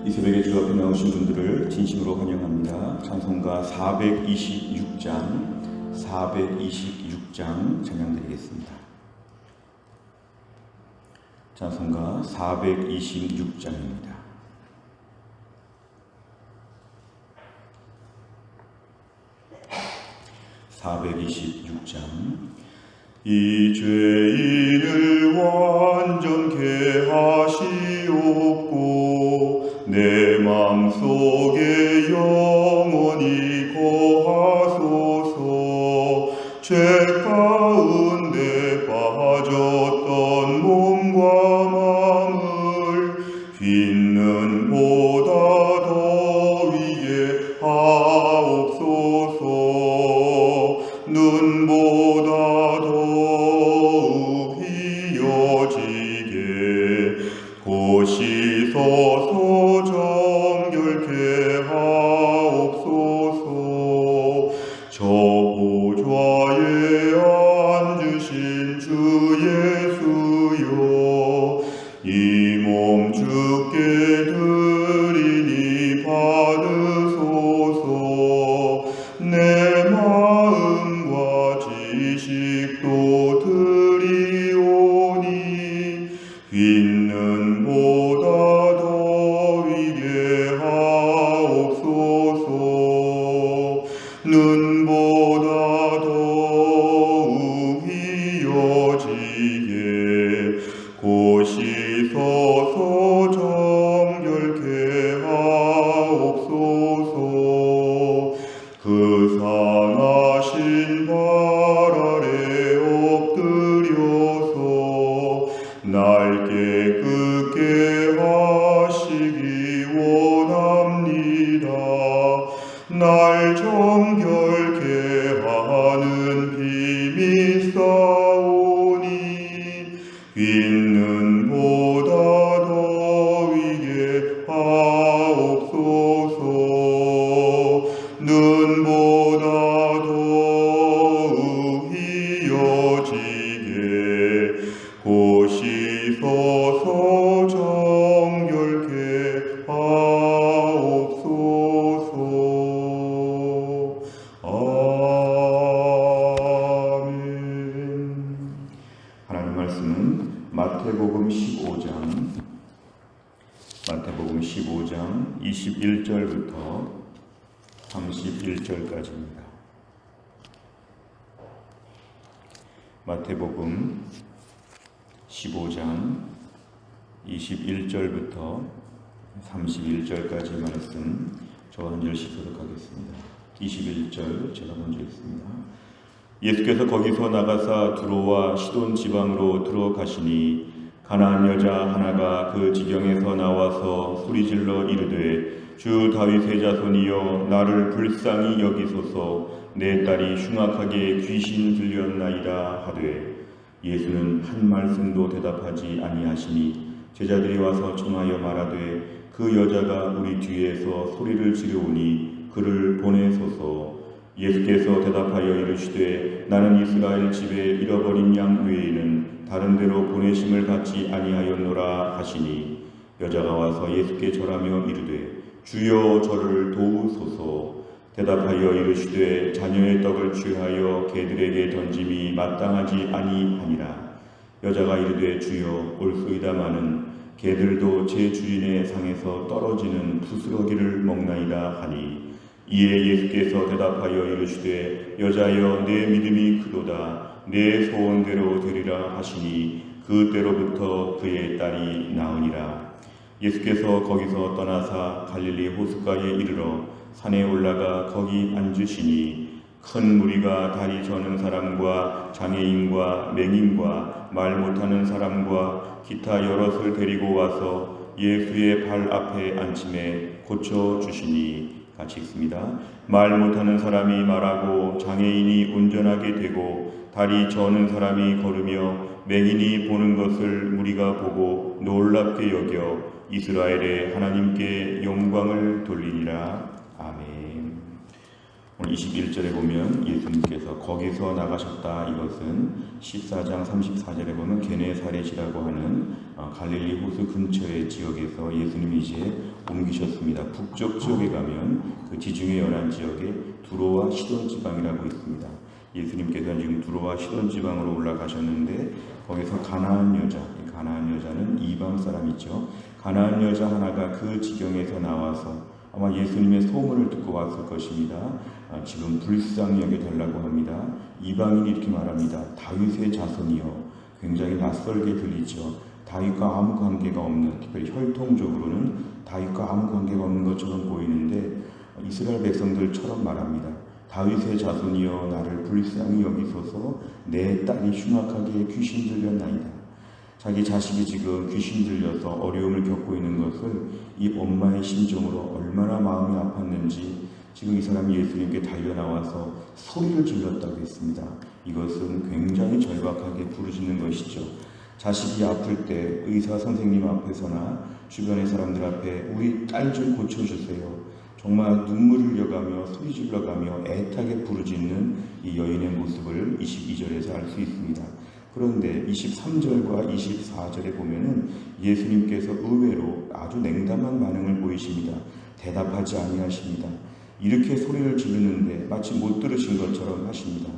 이 새벽에 주 앞에 나오신 분들을 진심으로 환영합니다. 찬송가 426장 찬양드리겠습니다. 찬송가 426장입니다. 이 죄인을 완전케 하시옵고 내 맘속에 영원히 거하소서. 죄 가운데 빠졌던 몸과 마음을 빚는 보다 더 위에 하옵소서. 눈보다 더욱 휘어지게 고시서서 정결케 하옵소서. 저 보좌에 앉으신 주 예수여, 이 몸 주께 드리니 받으소서. 내 마음과 지식도 드리오니 빚는 보다 더 위게 하옵소서. 눈보다 더욱 휘어지게 고시서서 정결케 하옵소서. 그 상하신 발 아래 엎드려서 날 깨끗게 하시기 원합니다. 날 정결케 하는 비밀 싸우니 빚는 보다 더 위게 하옵소서. 눈보다 더욱 휘어지게 고시서서 정결케 하옵소서. 아멘. 하나님 말씀은 마태복음 15장 21절부터 31절까지입니다. 마태복음 15장 21절부터 31절까지 말씀 저 한 절씩 교독하겠습니다. 21절 제가 먼저 읽습니다. 예수께서 거기서 나가사 두로와 시돈 지방으로 들어가시니 가나안 여자 하나가 그 지경에서 나와서 소리질러 이르되 주 다윗의 자손이여 나를 불쌍히 여기소서. 내 딸이 흉악하게 귀신 들렸나이다 하되 예수는 한 말씀도 대답하지 아니하시니 제자들이 와서 청하여 말하되 그 여자가 우리 뒤에서 소리를 지르오니 그를 보내소서. 예수께서 대답하여 이르시되 나는 이스라엘 집에 잃어버린 양 외에는 다른 데로 보내심을 받지 아니하였노라 하시니 여자가 와서 예수께 절하며 이르되 주여 저를 도우소서. 대답하여 이르시되 자녀의 떡을 취하여 개들에게 던짐이 마땅하지 아니하니라. 여자가 이르되 주여 올소이다마는 개들도 제 주인의 상에서 떨어지는 부스러기를 먹나이다 하니 이에 예수께서 대답하여 이르시되 여자여 내 믿음이 크도다. 내 소원대로 되리라 하시니 그때로부터 그의 딸이 나으니라. 예수께서 거기서 떠나사 갈릴리 호숫가에 이르러 산에 올라가 거기 앉으시니 큰 무리가 다리 저는 사람과 장애인과 맹인과 말 못하는 사람과 기타 여럿을 데리고 와서 예수의 발 앞에 앉힘에 고쳐주시니 같이 읽습니다. 말 못하는 사람이 말하고 장애인이 운전하게 되고 다리 저는 사람이 걸으며 맹인이 보는 것을 무리가 보고 놀랍게 여겨 이스라엘의 하나님께 영광을 돌리니라. 아멘. 오늘 21절에 보면 예수님께서 거기서 나가셨다. 이것은 14장 34절에 보면 게네사렛이라고 하는 갈릴리 호수 근처의 지역에서 예수님이 이제 옮기셨습니다. 북쪽 지역에 가면 그 지중해 연안 지역에 두로와 시돈 지방이라고 있습니다. 예수님께서는 지금 두로와 시돈 지방으로 올라가셨는데 거기서 가나안 여자, 이 가나안 여자는 이방 사람이죠. 가나안 여자 하나가 그 지경에서 나와서 아마 예수님의 소문을 듣고 왔을 것입니다. 지금 불쌍히 여겨달라고 합니다. 이방인이 이렇게 말합니다. 다윗의 자손이요. 굉장히 낯설게 들리죠. 다윗과 아무 관계가 없는, 특별히 혈통적으로는 다윗과 아무 관계가 없는 것처럼 보이는데 이스라엘 백성들처럼 말합니다. 다윗의 자손이여 나를 불쌍히 여기소서. 내 딸이 흉악하게 귀신 들렸나이다. 자기 자식이 지금 귀신 들려서 어려움을 겪고 있는 것을 이 엄마의 심정으로 얼마나 마음이 아팠는지 지금 이 사람이 예수님께 달려나와서 소리를 질렀다고 했습니다. 이것은 굉장히 절박하게 부르짖는 것이죠. 자식이 아플 때 의사 선생님 앞에서나 주변의 사람들 앞에 우리 딸 좀 고쳐주세요. 정말 눈물을 흘려가며 소리 질러가며 애타게 부르짖는 이 여인의 모습을 22절에서 알 수 있습니다. 그런데 23절과 24절에 보면은 예수님께서 의외로 아주 냉담한 반응을 보이십니다. 대답하지 아니하십니다. 이렇게 소리를 지르는데 마치 못 들으신 것처럼 하십니다.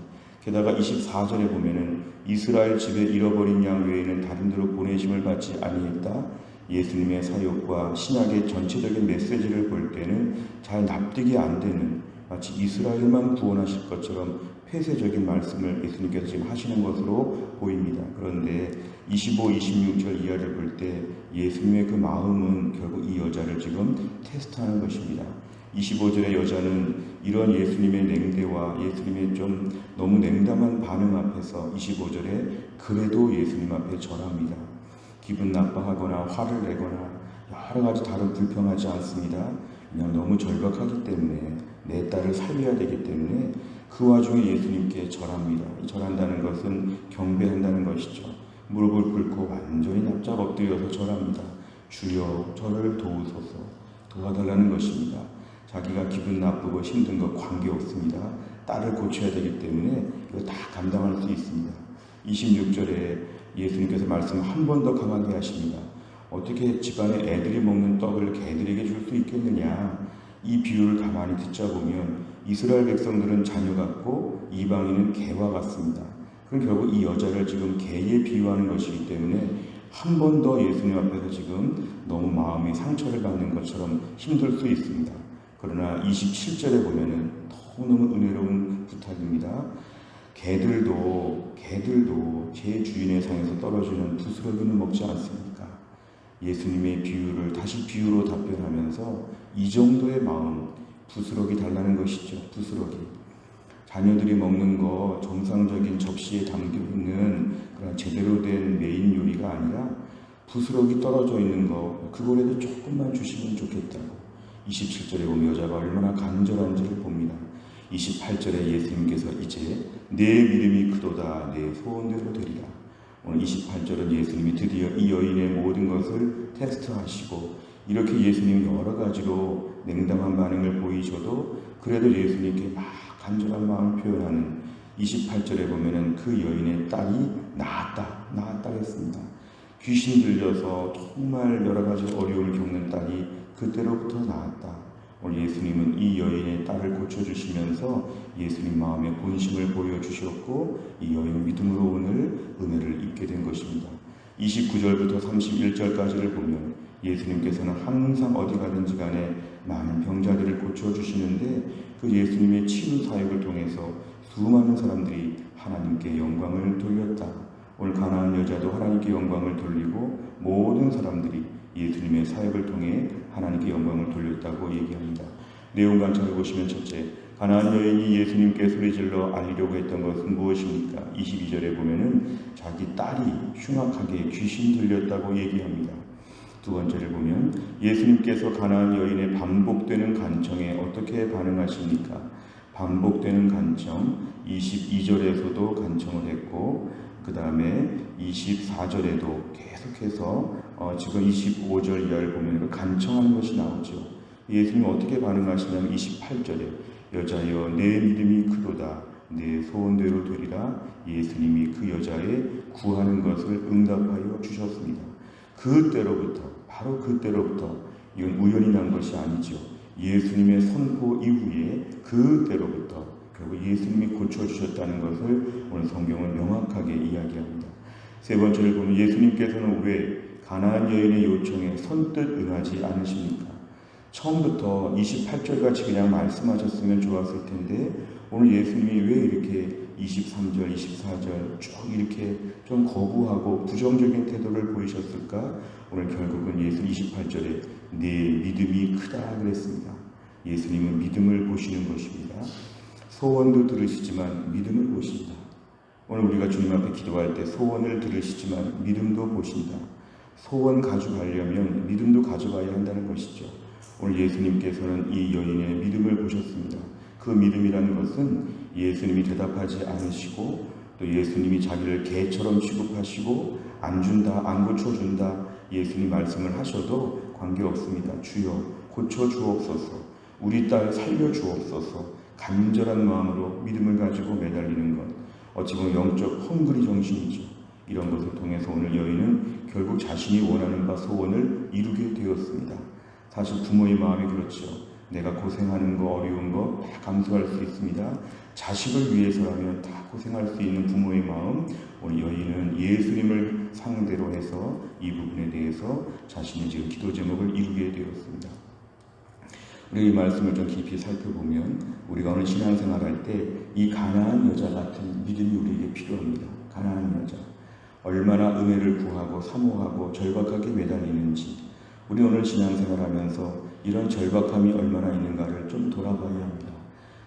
게다가 24절에 보면은 이스라엘 집에 잃어버린 양 외에는 다른 데로 보내심을 받지 아니했다. 예수님의 사역과 신약의 전체적인 메시지를 볼 때는 잘 납득이 안 되는, 마치 이스라엘만 구원하실 것처럼 폐쇄적인 말씀을 예수님께서 지금 하시는 것으로 보입니다. 그런데 25, 26절 이하를 볼 때 예수님의 그 마음은 결국 이 여자를 지금 테스트하는 것입니다. 25절의 여자는 이런 예수님의 냉대와 예수님의 좀 너무 냉담한 반응 앞에서 25절에 그래도 예수님 앞에 절합니다. 기분 나빠하거나 화를 내거나 여러 가지 다른 불평하지 않습니다. 그냥 너무 절박하기 때문에 내 딸을 살려야 되기 때문에 그 와중에 예수님께 절합니다. 절한다는 것은 경배한다는 것이죠. 무릎을 꿇고 완전히 납작 엎드려서 절합니다. 주여 저를 도우소서. 도와달라는 것입니다. 자기가 기분 나쁘고 힘든 것 관계없습니다. 딸을 고쳐야 되기 때문에 이거 다 감당할 수 있습니다. 26절에 예수님께서 말씀 한 번 더 강하게 하십니다. 어떻게 집안에 애들이 먹는 떡을 개들에게 줄 수 있겠느냐. 이 비유를 가만히 듣자 보면 이스라엘 백성들은 자녀 같고 이방인은 개와 같습니다. 그럼 결국 이 여자를 지금 개에 비유하는 것이기 때문에 한 번 더 예수님 앞에서 지금 너무 마음이 상처를 받는 것처럼 힘들 수 있습니다. 그러나 27절에 보면은 너무너무 은혜로운 부탁입니다. 개들도 제 주인의 상에서 떨어지는 부스러기는 먹지 않습니까? 예수님의 비유를 다시 비유로 답변하면서 이 정도의 마음, 부스러기 달라는 것이죠. 부스러기. 자녀들이 먹는 거 정상적인 접시에 담겨있는 그런 제대로 된 메인 요리가 아니라 부스러기 떨어져 있는 거 그거라도 조금만 주시면 좋겠다고. 27절에 보면 여자가 얼마나 간절한지를 봅니다. 28절에 예수님께서 이제 내 믿음이 크도다 내 소원대로 되리라. 오늘 28절은 예수님이 드디어 이 여인의 모든 것을 테스트하시고 이렇게 예수님 여러 가지로 냉담한 반응을 보이셔도 그래도 예수님께 막 간절한 마음을 표현하는 28절에 보면은 그 여인의 딸이 나았다 했습니다. 귀신 들려서 정말 여러 가지 어려움을 겪는 딸이 그때로부터 나았다. 오늘 예수님은 이 여인의 딸을 고쳐주시면서 예수님 마음의 본심을 보여주셨고 이 여인은 믿음으로 오늘 은혜를 입게 된 것입니다. 29절부터 31절까지를 보면 예수님께서는 항상 어디 가든지 간에 많은 병자들을 고쳐주시는데 그 예수님의 치유 사역을 통해서 수많은 사람들이 하나님께 영광을 돌렸다. 오늘 가나안 여자도 하나님께 영광을 돌리고 모든 사람들이 예수님의 사역을 통해 하나님께 영광을 돌렸다고 얘기합니다. 내용 관찰을 보시면 첫째, 가나안 여인이 예수님께 소리질러 알리려고 했던 것은 무엇입니까? 22절에 보면은 자기 딸이 흉악하게 귀신 들렸다고 얘기합니다. 두 번째를 보면 예수님께서 가나안 여인의 반복되는 간청에 어떻게 반응하십니까? 반복되는 간청, 22절에서도 간청을 했고 그 다음에 24절에도 계속해서 지금 25절 이하를 보면 간청하는 것이 나오죠. 예수님은 어떻게 반응하시냐면 28절에 여자여 내 믿음이 크도다. 내 소원대로 되리라. 예수님이 그 여자의 구하는 것을 응답하여 주셨습니다. 그때로부터, 바로 그때로부터, 이건 우연히 난 것이 아니죠. 예수님의 선포 이후에 그때로부터 결국 예수님이 고쳐주셨다는 것을 오늘 성경은 명확하게 이야기합니다. 세 번째를 보면 예수님께서는 왜 가나안 여인의 요청에 선뜻 응하지 않으십니까? 처음부터 28절같이 그냥 말씀하셨으면 좋았을 텐데 오늘 예수님이 왜 이렇게 23절, 24절 쭉 이렇게 좀 거부하고 부정적인 태도를 보이셨을까? 오늘 결국은 예수 28절에 내 믿음이 크다 그랬습니다. 예수님은 믿음을 보시는 것입니다. 소원도 들으시지만 믿음을 보신다. 오늘 우리가 주님 앞에 기도할 때 소원을 들으시지만 믿음도 보신다. 소원 가져가려면 믿음도 가져가야 한다는 것이죠. 오늘 예수님께서는 이 여인의 믿음을 보셨습니다. 그 믿음이라는 것은 예수님이 대답하지 않으시고 또 예수님이 자기를 개처럼 취급하시고 안 준다, 안 고쳐준다 예수님 말씀을 하셔도 관계없습니다. 주여 고쳐주옵소서, 우리 딸 살려주옵소서, 간절한 마음으로 믿음을 가지고 매달리는 것, 어찌 보면 영적 헝그리 정신이죠. 이런 것을 통해서 오늘 여인은 결국 자신이 원하는 바 소원을 이루게 되었습니다. 사실 부모의 마음이 그렇죠. 내가 고생하는 거, 어려운 거 다 감수할 수 있습니다. 자식을 위해서라면 다 고생할 수 있는 부모의 마음, 오늘 여인은 예수님을 상대로 해서 이 부분에 대해서 자신의 지금 기도 제목을 이루게 되었습니다. 우리 이 말씀을 좀 깊이 살펴보면 우리가 오늘 신앙생활할 때 이 가나안 여자 같은 믿음이 우리에게 필요합니다. 가나안 여자, 얼마나 은혜를 구하고 사모하고 절박하게 매달리는지, 우리 오늘 신앙생활하면서 이런 절박함이 얼마나 있는가를 좀 돌아봐야 합니다.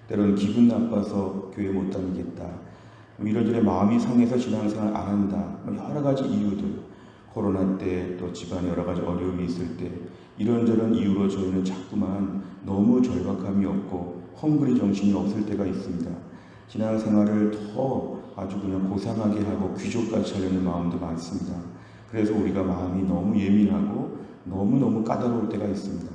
때로는 기분 나빠서 교회 못 다니겠다, 이런저런 마음이 상해서 신앙생활 안 한다, 여러 가지 이유들, 코로나 때 또 집안에 여러 가지 어려움이 있을 때 이런저런 이유로 저희는 자꾸만 너무 절박함이 없고 헝그리 정신이 없을 때가 있습니다. 신앙생활을 더 아주 그냥 고상하게 하고 귀족같이 하려는 마음도 많습니다. 그래서 우리가 마음이 너무 예민하고 너무너무 까다로울 때가 있습니다.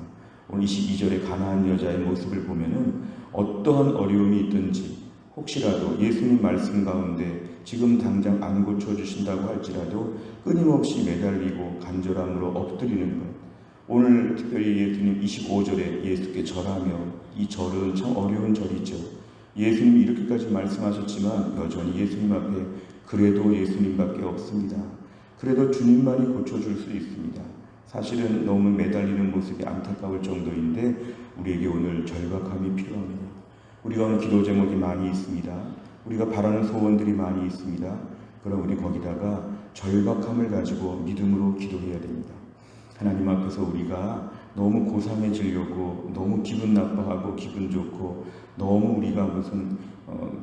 오늘 22절의 가나안 여자의 모습을 보면은 어떠한 어려움이 있든지 혹시라도 예수님 말씀 가운데 지금 당장 안 고쳐주신다고 할지라도 끊임없이 매달리고 간절함으로 엎드리는 것. 오늘 특별히 예수님 25절에 예수께 절하며, 이 절은 참 어려운 절이죠. 예수님이 이렇게까지 말씀하셨지만 여전히 예수님 앞에 그래도 예수님밖에 없습니다. 그래도 주님만이 고쳐줄 수 있습니다. 사실은 너무 매달리는 모습이 안타까울 정도인데 우리에게 오늘 절박함이 필요합니다. 우리가 오늘 기도 제목이 많이 있습니다. 우리가 바라는 소원들이 많이 있습니다. 그럼 우리 거기다가 절박함을 가지고 믿음으로 기도해야 됩니다. 하나님 앞에서 우리가 너무 고상해지려고 너무 기분 나빠하고 기분 좋고 너무 우리가 무슨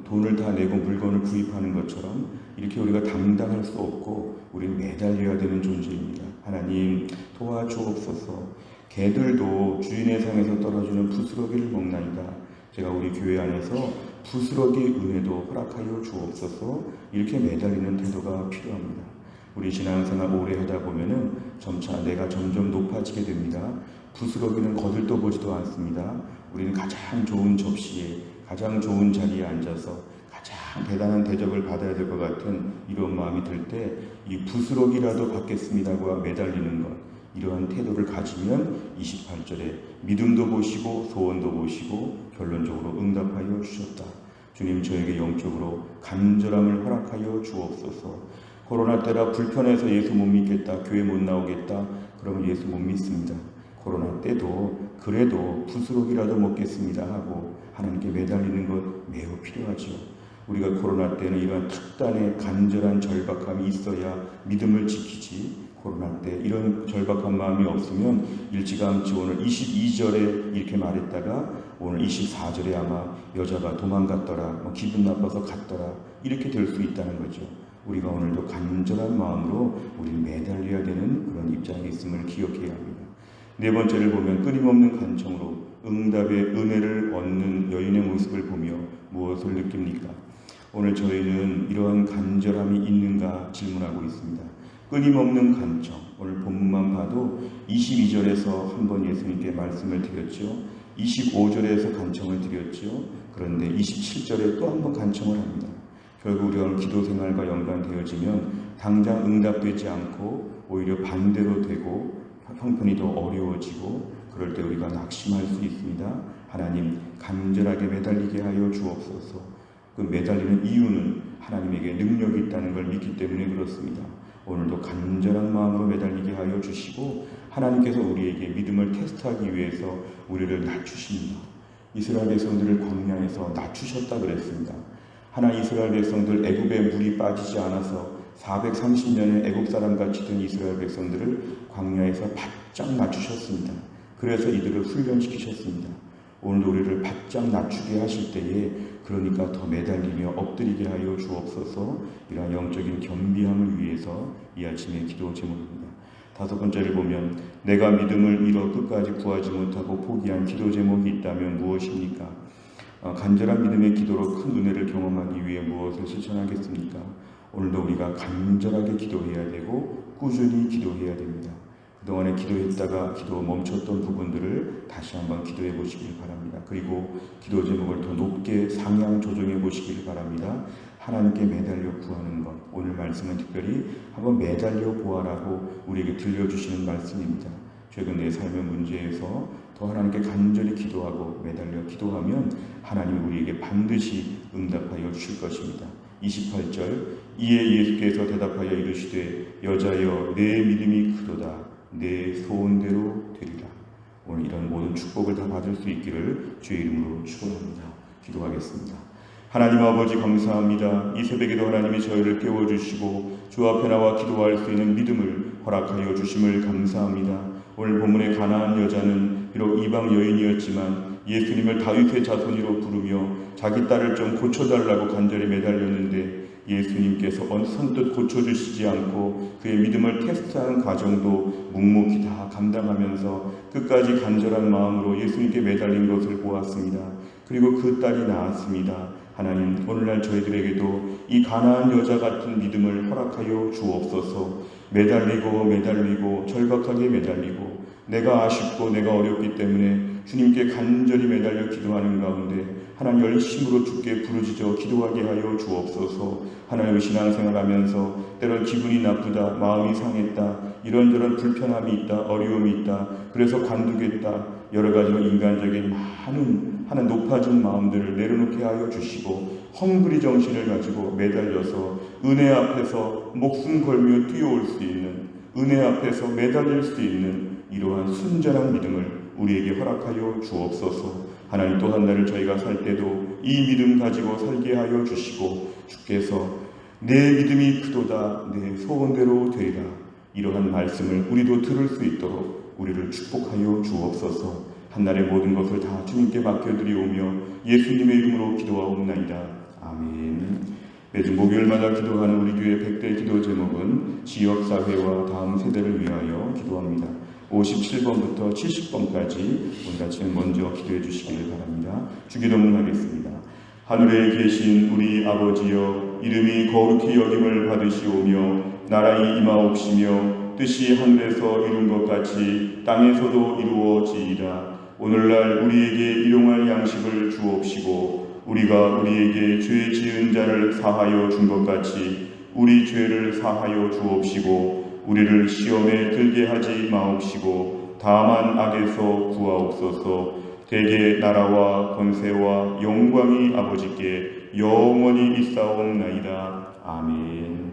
돈을 다 내고 물건을 구입하는 것처럼 이렇게 우리가 당당할 수 없고 우리는 매달려야 되는 존재입니다. 하나님 도와주옵소서. 개들도 주인의 상에서 떨어지는 부스러기를 먹나이다. 제가 우리 교회 안에서 부스러기 은혜도 허락하여 주옵소서. 이렇게 매달리는 태도가 필요합니다. 우리 신앙생활 오래 하다 보면은 점차 내가 점점 높아지게 됩니다. 부스러기는 거들떠 보지도 않습니다. 우리는 가장 좋은 접시에, 가장 좋은 자리에 앉아서 가장 대단한 대접을 받아야 될 것 같은 이런 마음이 들 때 이 부스러기라도 받겠습니다고 매달리는 것, 이러한 태도를 가지면 28절에 믿음도 보시고 소원도 보시고 결론적으로 응답하여 주셨다. 주님, 저에게 영적으로 간절함을 허락하여 주옵소서. 코로나 때라 불편해서 예수 못 믿겠다, 교회 못 나오겠다, 그러면 예수 못 믿습니다. 코로나 때도 그래도 부스러기라도 먹겠습니다 하고 하나님께 매달리는 것 매우 필요하죠. 우리가 코로나 때는 이런 특단의 간절한 절박함이 있어야 믿음을 지키지, 코로나 때 이런 절박한 마음이 없으면 일찌감치 오늘 22절에 이렇게 말했다가 오늘 24절에 아마 여자가 도망갔더라, 기분 나빠서 갔더라, 이렇게 될 수 있다는 거죠. 우리가 오늘도 간절한 마음으로 우리는 매달려야 되는 그런 입장에 있음을 기억해야 합니다. 네 번째를 보면 끊임없는 간청으로 응답의 은혜를 얻는 여인의 모습을 보며 무엇을 느낍니까? 오늘 저희는 이러한 간절함이 있는가 질문하고 있습니다. 끊임없는 간청. 오늘 본문만 봐도 22절에서 한번 예수님께 말씀을 드렸죠. 25절에서 간청을 드렸죠. 그런데 27절에 또 한번 간청을 합니다. 결국 우리가 기도 생활과 연관되어지면 당장 응답되지 않고 오히려 반대로 되고 형편이 더 어려워지고 그럴 때 우리가 낙심할 수 있습니다. 하나님 간절하게 매달리게 하여 주옵소서. 그 매달리는 이유는 하나님에게 능력이 있다는 걸 믿기 때문에 그렇습니다. 오늘도 간절한 마음으로 매달리게 하여 주시고 하나님께서 우리에게 믿음을 테스트하기 위해서 우리를 낮추십니다. 이스라엘 백성들을 광야에서 낮추셨다 그랬습니다. 하나님 이스라엘 백성들 애굽에 물이 빠지지 않아서 430년의 애굽 사람같이 된 이스라엘 백성들을 광야에서 바짝 낮추셨습니다. 그래서 이들을 훈련시키셨습니다. 오늘도 우리를 바짝 낮추게 하실 때에 그러니까 더 매달리며 엎드리게 하여 주옵소서. 이러한 영적인 겸비함을 위해서 이 아침의 기도 제목입니다. 5번째를 보면 내가 믿음을 잃어 끝까지 구하지 못하고 포기한 기도 제목이 있다면 무엇입니까? 간절한 믿음의 기도로 큰 은혜를 경험하기 위해 무엇을 실천하겠습니까? 오늘도 우리가 간절하게 기도해야 되고 꾸준히 기도해야 됩니다. 그동안에 기도했다가 기도 멈췄던 부분들을 다시 한번 기도해 보시길 바랍니다. 그리고 기도 제목을 더 높게 상향 조정해 보시길 바랍니다. 하나님께 매달려 구하는 것. 오늘 말씀은 특별히 한번 매달려 보아라고 우리에게 들려주시는 말씀입니다. 최근 내 삶의 문제에서 더 하나님께 간절히 기도하고 매달려 기도하면 하나님이 우리에게 반드시 응답하여 주실 것입니다. 28절 이에 예수께서 대답하여 이르시되 여자여 내 믿음이 크도다 내 소원대로 되리라. 오늘 이런 모든 축복을 다 받을 수 있기를 주의 이름으로 축원합니다. 기도하겠습니다. 하나님 아버지 감사합니다. 이 새벽에도 하나님이 저희를 깨워주시고 주 앞에 나와 기도할 수 있는 믿음을 허락하여 주심을 감사합니다. 오늘 본문의 가나안 여자는 비록 이방 여인이었지만 예수님을 다윗의 자손이로 부르며 자기 딸을 좀 고쳐달라고 간절히 매달렸는데 예수님께서 선뜻 고쳐주시지 않고 그의 믿음을 테스트하는 과정도 묵묵히 다 감당하면서 끝까지 간절한 마음으로 예수님께 매달린 것을 보았습니다. 그리고 그 딸이 나았습니다. 하나님 오늘날 저희들에게도 이 가나안 여자 같은 믿음을 허락하여 주옵소서. 매달리고 절박하게 매달리고 내가 아쉽고 내가 어렵기 때문에 주님께 간절히 매달려 기도하는 가운데 하나님 열심으로 주께 부르짖어 기도하게 하여 주옵소서. 하나님의 신앙생활하면서 때론 기분이 나쁘다, 마음이 상했다, 이런저런 불편함이 있다, 어려움이 있다, 그래서 관두겠다, 여러 가지로 인간적인 많은 하나 높아진 마음들을 내려놓게 하여 주시고 헝그리 정신을 가지고 매달려서 은혜 앞에서 목숨 걸며 뛰어올 수 있는, 은혜 앞에서 매달릴 수 있는 이러한 순전한 믿음을 우리에게 허락하여 주옵소서. 하나님 또 한 날을 저희가 살 때도 이 믿음 가지고 살게 하여 주시고 주께서 내 믿음이 크도다 내 소원대로 되리라 이러한 말씀을 우리도 들을 수 있도록 우리를 축복하여 주옵소서. 한날의 모든 것을 다 주님께 맡겨드리오며 예수님의 이름으로 기도하옵나이다. 아멘. 매주 목요일마다 기도하는 우리 교회 100대 기도 제목은 지역사회와 다음 세대를 위하여 기도합니다. 57번부터 70번까지 오늘 아침에 먼저 기도해 주시길 바랍니다. 주기도문 하겠습니다. 하늘에 계신 우리 아버지여 이름이 거룩히 여김을 받으시오며 나라의 임하옵시며 뜻이 하늘에서 이룬 것 같이 땅에서도 이루어지이다. 오늘날 우리에게 일용할 양식을 주옵시고 우리가 우리에게 죄 지은 자를 사하여 준 것 같이 우리 죄를 사하여 주옵시고 우리를 시험에 들게 하지 마옵시고 다만 악에서 구하옵소서. 대개 나라와 권세와 영광이 아버지께 영원히 있사옵나이다. 아멘.